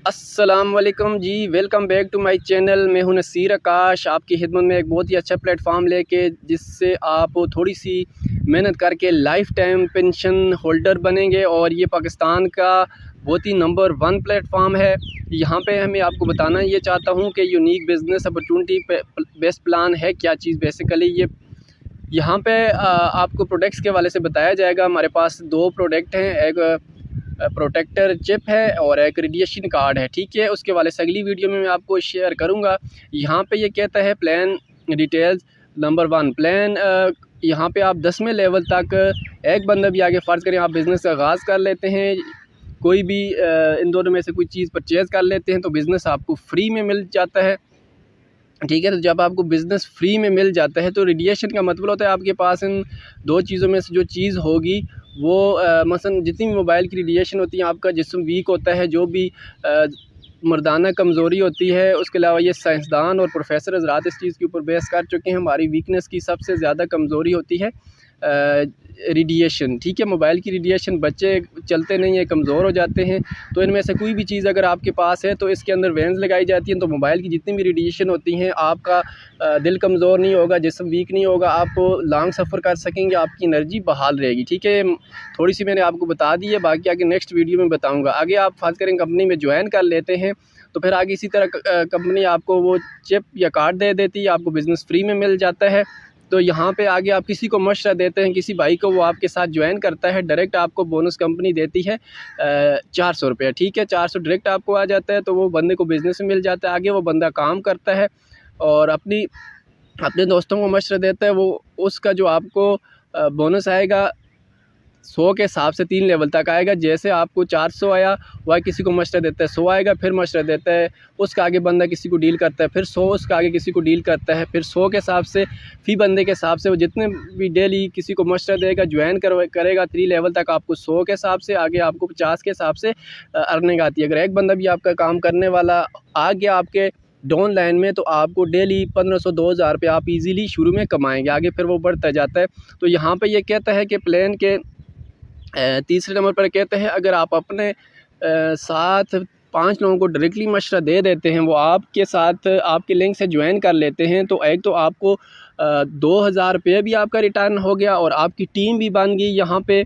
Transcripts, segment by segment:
अस्सलाम वालेकुम जी, welcome back to my channel. मैं हूं नसीर आकाश, आपकी खिदमत में एक बहुत ही अच्छा प्लेटफॉर्म लेके, जिससे आप थोड़ी सी मेहनत करके लाइफ टाइम पेंशन होल्डर बनेंगे। और ये पाकिस्तान का बहुत ही नंबर 1 प्लेटफॉर्म है। यहाँ पे मैं आपको बताना ये चाहता हूँ कि unique business opportunity best plan है क्या चीज़। बेसिकली ये यहाँ पे आपको प्रोडक्ट्स के हवाले से बताया जाएगा। हमारे पास 2 प्रोडक्ट हैं, एक प्रोटेक्टर चिप है और एक रेडिएशन कार्ड है। ठीक है, उसके वाले से अगली वीडियो में मैं आपको शेयर करूंगा। यहाँ पे ये कहता है प्लान डिटेल्स नंबर 1 प्लान। यहाँ पे आप 10वें लेवल तक एक बंदा भी आगे फ़र्ज़ करें आप बिज़नेस का आगाज़ कर लेते हैं, कोई भी इन दोनों में से कोई चीज़ परचेज़ कर लेते हैं तो बिज़नेस आपको फ्री में मिल जाता है। ठीक है, तो जब आपको बिज़नेस फ्री में मिल जाता है तो रेडिएशन का मतलब होता है आपके पास इन 2 चीज़ों में से जो चीज़ होगी वो मसलन जितनी भी मोबाइल की रेडिएशन होती है, आपका जिस्म वीक होता है, जो भी मर्दाना कमज़ोरी होती है, उसके अलावा ये साइंसदान और प्रोफेसर हज़रात इस चीज़ के ऊपर बहस कर चुके हैं। हमारी वीकनेस की सबसे ज़्यादा कमज़ोरी होती है रेडिएशन। ठीक है, मोबाइल की रेडिएशन, बच्चे चलते नहीं है, कमज़ोर हो जाते हैं। तो इनमें से कोई भी चीज़ अगर आपके पास है तो इसके अंदर वेंस लगाई जाती हैं, तो मोबाइल की जितनी भी रेडिएशन होती हैं, आपका दिल कमज़ोर नहीं होगा, जिस्म वीक नहीं होगा, आप लॉन्ग सफ़र कर सकेंगे, आपकी एनर्जी बहाल रहेगी। ठीक है, थोड़ी सी मैंने आपको बता दी है, बाकी आगे नेक्स्ट वीडियो में बताऊँगा। आगे आप फ़र्ज़ करें कंपनी में ज्वाइन कर लेते हैं तो फिर आगे इसी तरह कंपनी आपको वो चिप या कार्ड दे देती है, आपको बिज़नेस फ्री में मिल जाता है। तो यहाँ पे आगे आप किसी को मशवरा देते हैं, किसी भाई को, वो आपके साथ ज्वाइन करता है, डायरेक्ट आपको बोनस कंपनी देती है 400 रुपये। ठीक है, 400 डायरेक्ट आपको आ जाता है, तो वो बंदे को बिज़नेस में मिल जाता है। आगे वो बंदा काम करता है और अपने दोस्तों को मशवरा देता है, वो उसका जो आपको बोनस आएगा 100 के हिसाब से 3 लेवल तक आएगा। जैसे आपको 400 आया, वह किसी को मशवरा देता है 100 आएगा, फिर मशवरा देता है, उसका आगे बंदा किसी को डील करता है, फिर 100 उसका आगे किसी को डील करता है, फिर 100 के हिसाब से फ़ी बंदे के हिसाब से वो जितने भी डेली किसी को मशवरा देगा, ज्वाइन करेगा 3 लेवल तक, आपको 100 के हिसाब से, आगे आपको 50 के हिसाब से अर्निंग आती है। अगर एक बंदा भी आपका काम करने वाला आ गया आपके डाउन लाइन में, तो आपको डेली 1500-2000 रुपये आप इजीली शुरू में कमाएंगे, आगे फिर वो बढ़ता जाता है। तो यहाँ पे ये कहता है कि प्लान के तीसरे नंबर पर कहते हैं, अगर आप अपने साथ 5 लोगों को डायरेक्टली मशवरा दे देते हैं, वो आपके साथ आपके लिंक से ज्वाइन कर लेते हैं, तो एक तो आपको 2000 रुपये भी आपका रिटर्न हो गया और आपकी टीम भी बन गई। यहाँ पे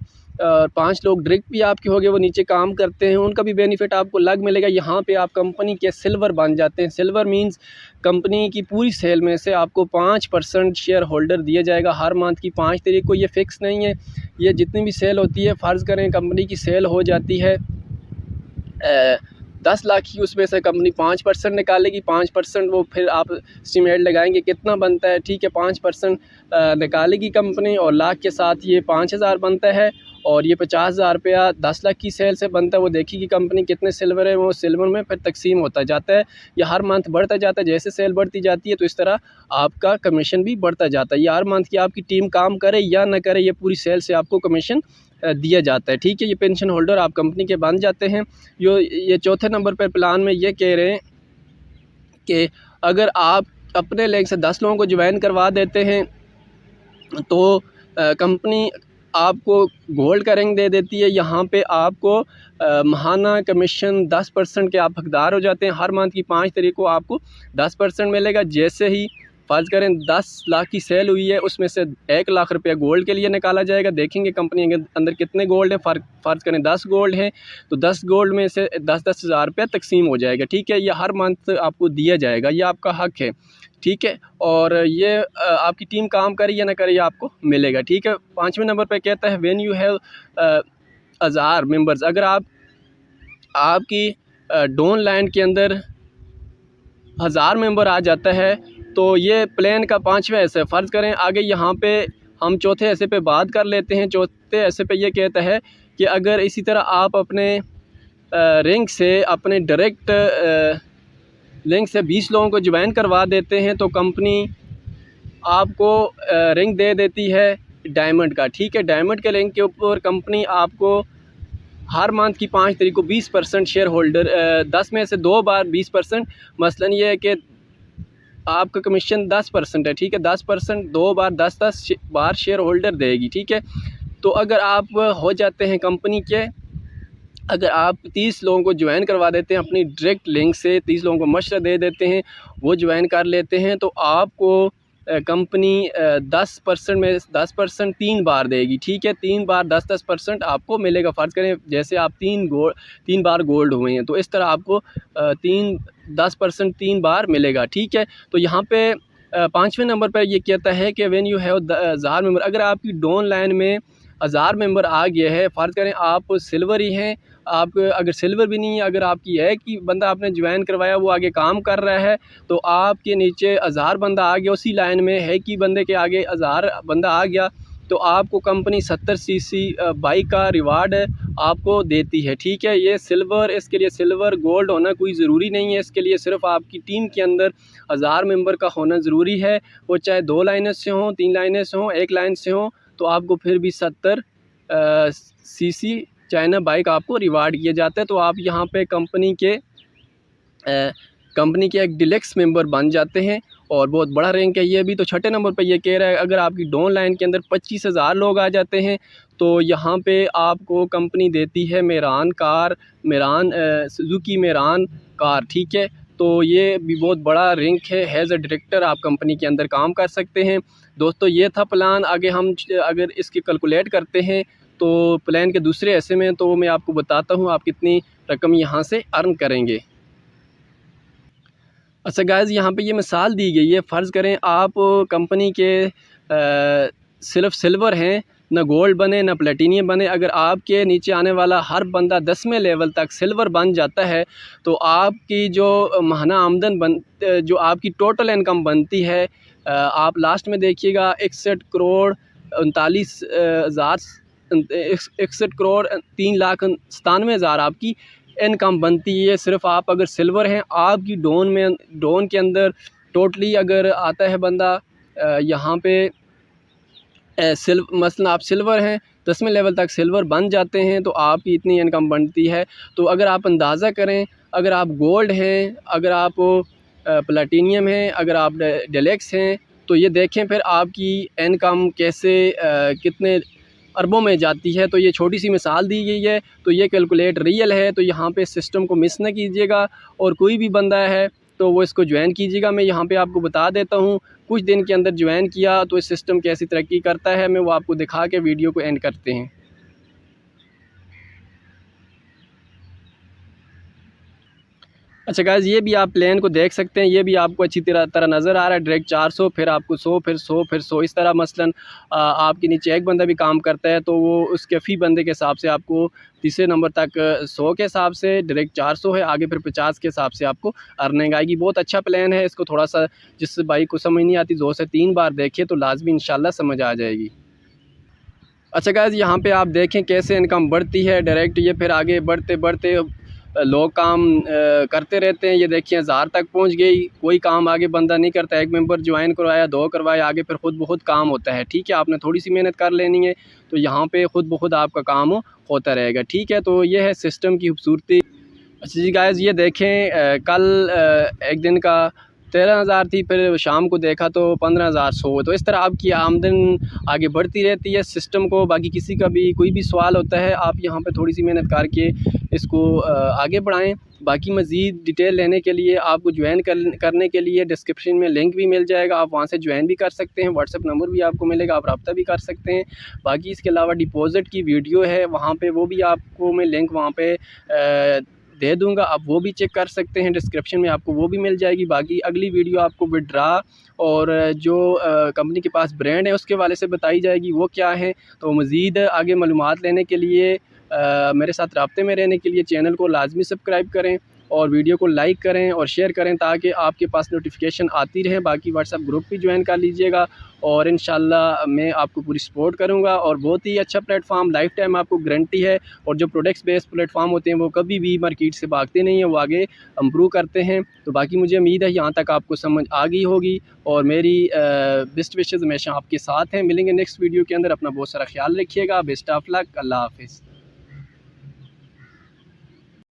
5 लोग डायरेक्ट भी आपके हो गए, वो नीचे काम करते हैं, उनका भी बेनिफिट आपको अलग मिलेगा। यहाँ पे आप कंपनी के सिल्वर बन जाते हैं। सिल्वर मींस कंपनी की पूरी सेल में से आपको 5% शेयर होल्डर दिया जाएगा हर मंथ की 5 तारीख को। ये फ़िक्स नहीं है, ये जितनी भी सेल होती है, फ़र्ज़ करें कंपनी की सेल हो जाती है 10 लाख की, उसमें से कंपनी 5% निकालेगी। 5% वो फिर आप एस्टीमेट लगाएंगे कितना बनता है। ठीक है, 5% निकालेगी कंपनी और लाख के साथ ये 5000 बनता है, और ये 50,000 रुपया 10 लाख की सेल से बनता है। वो देखेगी कंपनी कितने सिल्वर है, वो सिल्वर में फिर तकसीम होता जाता है, या हर मंथ बढ़ता जाता है। जैसे सेल बढ़ती जाती है तो इस तरह आपका कमीशन भी बढ़ता जाता है। ये हर मंथ की आपकी टीम काम करे या ना करे, ये पूरी सेल से आपको कमीशन दिया जाता है। ठीक है, ये पेंशन होल्डर आप कंपनी के बन जाते हैं। ये चौथे नंबर पर प्लान में ये कह रहे हैं कि अगर आप अपने लिंक से 10 लोगों को ज्वाइन करवा देते हैं तो कंपनी आपको गोल्ड का रैंक दे देती है। यहाँ पे आपको माहाना कमीशन 10% के आप हकदार हो जाते हैं। हर मंथ की 5 तारीख को आपको 10% मिलेगा। जैसे ही फ़र्ज़ करें 10 लाख की सेल हुई है, उसमें से 1 लाख रुपया गोल्ड के लिए निकाला जाएगा। देखेंगे कंपनी के अंदर कितने गोल्ड हैं, फ़र्ज़ करें 10 गोल्ड हैं, तो 10 गोल्ड में से 10-10 हज़ार रुपया तकसीम हो जाएगा। ठीक है, ये हर मंथ आपको दिया जाएगा, ये आपका हक है। ठीक है, और ये आपकी टीम काम करे या ना करे, ये आपको मिलेगा। ठीक है, 5वें नंबर पे कहता है व्हेन यू हैव 1000 मेंबर्स। अगर आपकी डाउन लाइन के अंदर 1000 मेंबर आ जाता है तो ये प्लान का 5वां हिस्सा है। फ़र्ज़ करें आगे यहाँ पे हम चौथे हिस्से पे बात कर लेते हैं। चौथे हिस्से पे ये कहता है कि अगर इसी तरह आप अपने रिंग से अपने डायरेक्ट लिंक से 20 लोगों को ज्वाइन करवा देते हैं तो कंपनी आपको रिंग दे देती है डायमंड का। ठीक है, डायमंड के लिंक के ऊपर कंपनी आपको हर मंथ की 5 तारीख को 20% शेयर होल्डर 10 में से 2 बार 20%, मसलन ये है कि आपका कमीशन 10% है। ठीक है, 10% 2 बार 10-10 बार शेयर होल्डर देगी। ठीक है, तो अगर आप हो जाते हैं कंपनी के अगर आप 30 लोगों को ज्वाइन करवा देते हैं अपनी डायरेक्ट लिंक से, 30 लोगों को मशवरा दे देते हैं, वो ज्वाइन कर लेते हैं, तो आपको कंपनी 10% में 10% 3 बार देगी। ठीक है, 3 बार 10% आपको मिलेगा। फ़र्ज़ करें जैसे आप 3 बार गोल्ड हुए हैं, तो इस तरह आपको 10% 3 बार मिलेगा। ठीक है, तो यहाँ पे 5वें नंबर पर ये कहता है कि व्हेन यू हैव 1000 मेंबर, अगर आपकी डाउन लाइन में 1000 मेंबर आ गया है, फ़र्ज़ करें आप सिल्वर ही हैं, आप अगर सिल्वर भी नहीं है, अगर आपकी है कि बंदा आपने ज्वाइन करवाया वो आगे काम कर रहा है, तो आपके नीचे 1000 बंदा आ गया, उसी लाइन में है कि बंदे के आगे 1000 बंदा आ गया, तो आपको कंपनी 70 सीसी बाइक का रिवार्ड आपको देती है। ठीक है, ये सिल्वर, इसके लिए सिल्वर गोल्ड होना कोई ज़रूरी नहीं है, इसके लिए सिर्फ आपकी टीम के अंदर 1000 मेंबर का होना ज़रूरी है। वो चाहे 2 लाइनें से हों, 3 लाइनें से हों, 1 लाइन से हों, तो आपको फिर भी 70 सीसी चाइना बाइक आपको रिवार्ड किया जाता है। तो आप यहाँ पे कंपनी के एक डिलक्स मेंबर बन जाते हैं और बहुत बड़ा रैंक है ये भी। तो 6ठे नंबर पे ये कह रहा है अगर आपकी डाउन लाइन के अंदर 25,000 लोग आ जाते हैं, तो यहाँ पे आपको कंपनी देती है सुजुकी मेरान कार। ठीक है, तो ये भी बहुत बड़ा रैंक है। एज अ डायरेक्टर आप कंपनी के अंदर काम कर सकते हैं। दोस्तों ये था प्लान। आगे हम अगर इसकी कैलकुलेट करते हैं तो प्लान के दूसरे हिस्से में तो मैं आपको बताता हूँ आप कितनी रकम यहाँ से अर्न करेंगे। अच्छा गाइज़, यहाँ पे ये मिसाल दी गई है, फ़र्ज़ करें आप कंपनी के सिर्फ सिल्वर हैं, ना गोल्ड बने ना प्लेटिनियम बने। अगर आपके नीचे आने वाला हर बंदा 10वें लेवल तक सिल्वर बन जाता है, तो आपकी जो माहाना आमदन जो आपकी टोटल इनकम बनती है, आप लास्ट में देखिएगा 61 करोड़ 3,97,000 आपकी इनकम बनती है। सिर्फ आप अगर सिल्वर हैं, आपकी डाउन के अंदर टोटली अगर आता है बंदा यहाँ पे मसलन आप सिल्वर हैं, 10वें लेवल तक सिल्वर बन जाते हैं, तो आपकी इतनी इनकम बनती है। तो अगर आप अंदाज़ा करें, अगर आप गोल्ड हैं, अगर आप प्लेटिनियम हैं, अगर आप डिलक्स हैं, तो ये देखें फिर आपकी इनकम कैसे कितने अरबों में जाती है। तो ये छोटी सी मिसाल दी गई है, तो ये कैलकुलेट रियल है। तो यहाँ पे सिस्टम को मिस ना कीजिएगा, और कोई भी बंदा है तो वो इसको ज्वाइन कीजिएगा। मैं यहाँ पे आपको बता देता हूँ, कुछ दिन के अंदर ज्वाइन किया तो इस सिस्टम कैसी तरक्की करता है, मैं वो आपको दिखा के वीडियो को एंड करते हैं। अच्छा गाइज़, ये भी आप प्लान को देख सकते हैं, ये भी आपको अच्छी तरह नज़र आ रहा है। डायरेक्ट 400, फिर आपको 100, फिर 100, फिर 100, इस तरह मसलन आपके नीचे एक बंदा भी काम करता है, तो वो उसके फ़ी बंदे के हिसाब से आपको तीसरे नंबर तक 100 के हिसाब से डायरेक्ट 400 है, आगे फिर 50 के हिसाब से आपको अर्निंग आएगी। बहुत अच्छा प्लान है, इसको थोड़ा सा जिस भाई को समझ नहीं आती 2 से 3 बार देखिए तो लाजमी इंशाल्लाह समझ आ जाएगी। अच्छा गाइज़, यहाँ पे आप देखें कैसे इनकम बढ़ती है डायरेक्ट, ये फिर आगे बढ़ते बढ़ते लोग काम करते रहते हैं। ये देखिए 1000 तक पहुँच गई, कोई काम आगे बंदा नहीं करता। एक मेंबर ज्वाइन करवाया, 2 करवाया, आगे फिर खुद ब खुद काम होता है। ठीक है, आपने थोड़ी सी मेहनत कर लेनी है, तो यहाँ पे खुद ब खुद आपका काम होता रहेगा। ठीक है, तो ये है सिस्टम की खूबसूरती। अच्छा जी गाइज़, ये देखें कल एक दिन का 13,000 थी, फिर शाम को देखा तो 15,100। तो इस तरह आपकी आमदन आगे बढ़ती रहती है सिस्टम को। बाकी किसी का भी कोई भी सवाल होता है, आप यहाँ पे थोड़ी सी मेहनत करके इसको आगे बढ़ाएं। बाकी मज़ीद डिटेल लेने के लिए आपको ज्वाइन करने के लिए डिस्क्रिप्शन में लिंक भी मिल जाएगा, आप वहाँ से ज्वाइन भी कर सकते हैं। व्हाट्सएप नंबर भी आपको मिलेगा, आप रब्ता भी कर सकते हैं। बाकी इसके अलावा डिपॉज़िट की वीडियो है, वहाँ पे वो भी आपको मैं लिंक वहाँ पे दे दूंगा, आप वो भी चेक कर सकते हैं। डिस्क्रिप्शन में आपको वो भी मिल जाएगी। बाकी अगली वीडियो आपको विड्रा और जो कंपनी के पास ब्रांड है उसके वाले से बताई जाएगी वो क्या है। तो मज़ीद आगे मालूमात लेने के लिए मेरे साथ राब्ते में रहने के लिए चैनल को लाजमी सब्सक्राइब करें और वीडियो को लाइक करें और शेयर करें ताकि आपके पास नोटिफिकेशन आती रहे। बाकी व्हाट्सएप ग्रुप भी ज्वाइन कर लीजिएगा और इंशाल्लाह मैं आपको पूरी सपोर्ट करूंगा। और बहुत ही अच्छा प्लेटफॉर्म, लाइफ टाइम आपको गारंटी है। और जो प्रोडक्ट्स बेस्ड प्लेटफॉर्म होते हैं वो कभी भी मार्केट से भागते नहीं हैं, वो आगे इम्प्रूव करते हैं। तो बाकी मुझे उम्मीद है यहाँ तक आपको समझ आ गई होगी और मेरी बेस्ट विशेज़ हमेशा आपके साथ हैं। मिलेंगे नेक्स्ट वीडियो के अंदर। अपना बहुत सारा ख्याल रखिएगा। Best of luck. अल्लाह हाफिज़।